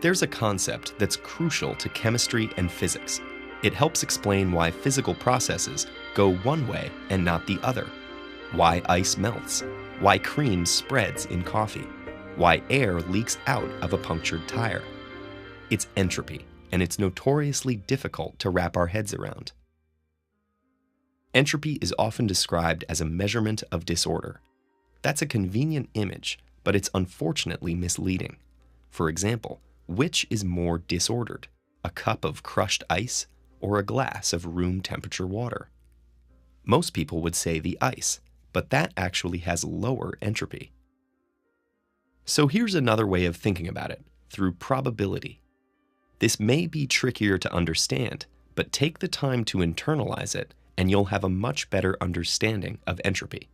There's a concept that's crucial to chemistry and physics. It helps explain why physical processes go one way and not the other, why ice melts, why cream spreads in coffee, why air leaks out of a punctured tire. It's entropy, and it's notoriously difficult to wrap our heads around. Entropy is often described as a measurement of disorder. That's a convenient image, but it's unfortunately misleading. For example, which is more disordered, a cup of crushed ice or a glass of room temperature water? Most people would say the ice, but that actually has lower entropy. So here's another way of thinking about it, through probability. This may be trickier to understand, but take the time to internalize it and you'll have a much better understanding of entropy.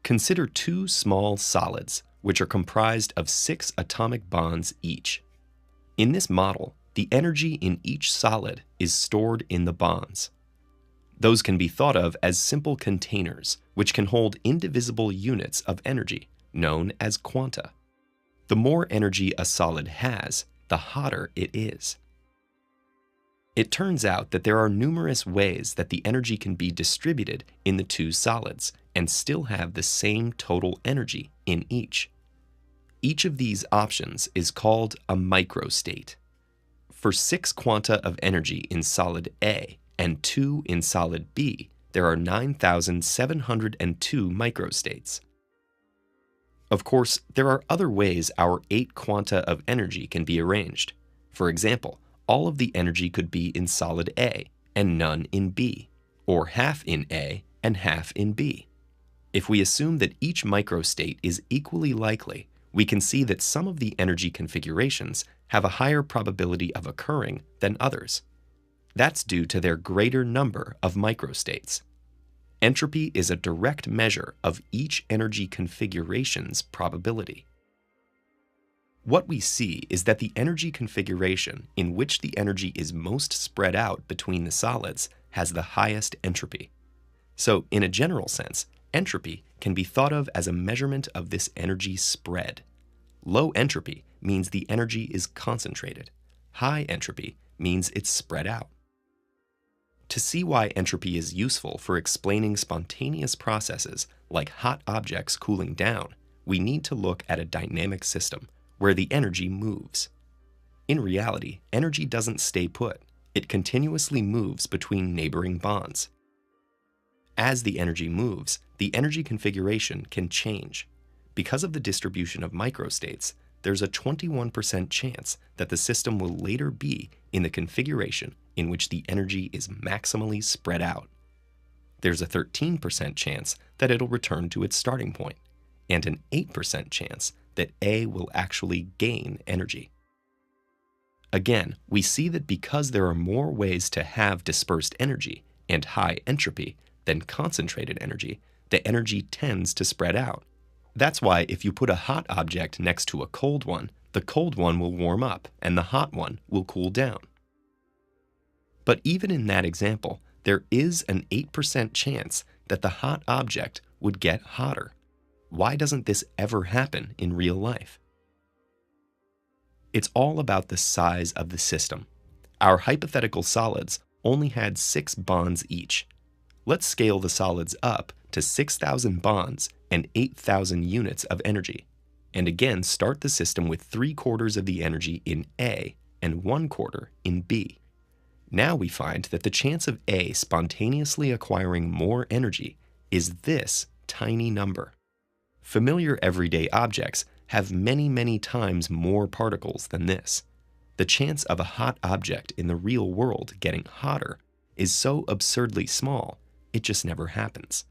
Consider two small solids, which are comprised of 6 atomic bonds each. In this model, the energy in each solid is stored in the bonds. Those can be thought of as simple containers, which can hold indivisible units of energy, known as quanta. The more energy a solid has, the hotter it is. It turns out that there are numerous ways that the energy can be distributed in the two solids and still have the same total energy in each. Each of these options is called a microstate. For 6 quanta of energy in solid A and 2 in solid B, there are 9,702 microstates. Of course, there are other ways our 8 quanta of energy can be arranged. For example, all of the energy could be in solid A and none in B, or half in A and half in B. If we assume that each microstate is equally likely, we can see that some of the energy configurations have a higher probability of occurring than others. That's due to their greater number of microstates. Entropy is a direct measure of each energy configuration's probability. What we see is that the energy configuration in which the energy is most spread out between the solids has the highest entropy. So, in a general sense, entropy can be thought of as a measurement of this energy spread. Low entropy means the energy is concentrated. High entropy means it's spread out. To see why entropy is useful for explaining spontaneous processes like hot objects cooling down, we need to look at a dynamic system where the energy moves. In reality, energy doesn't stay put. It continuously moves between neighboring bonds. As the energy moves, the energy configuration can change. Because of the distribution of microstates, there's a 21% chance that the system will later be in the configuration in which the energy is maximally spread out. There's a 13% chance that it'll return to its starting point, and an 8% chance that A will actually gain energy. Again, we see that because there are more ways to have dispersed energy and high entropy than concentrated energy, the energy tends to spread out. That's why if you put a hot object next to a cold one, the cold one will warm up and the hot one will cool down. But even in that example, there is an 8% chance that the hot object would get hotter. Why doesn't this ever happen in real life? It's all about the size of the system. Our hypothetical solids only had 6 bonds each. Let's scale the solids up to 6,000 bonds and 8,000 units of energy, and again start the system with 3/4 of the energy in A and 1/4 in B. Now we find that the chance of A spontaneously acquiring more energy is this tiny number. Familiar everyday objects have many, many times more particles than this. The chance of a hot object in the real world getting hotter is so absurdly small, it just never happens.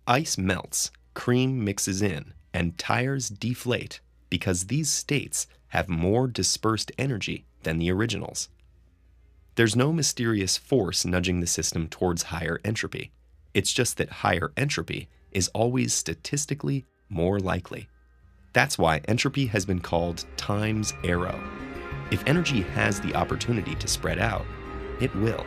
Ice melts, cream mixes in, and tires deflate because these states have more dispersed energy than the originals. There's no mysterious force nudging the system towards higher entropy. It's just that higher entropy is always statistically more likely. That's why entropy has been called time's arrow. If energy has the opportunity to spread out, it will.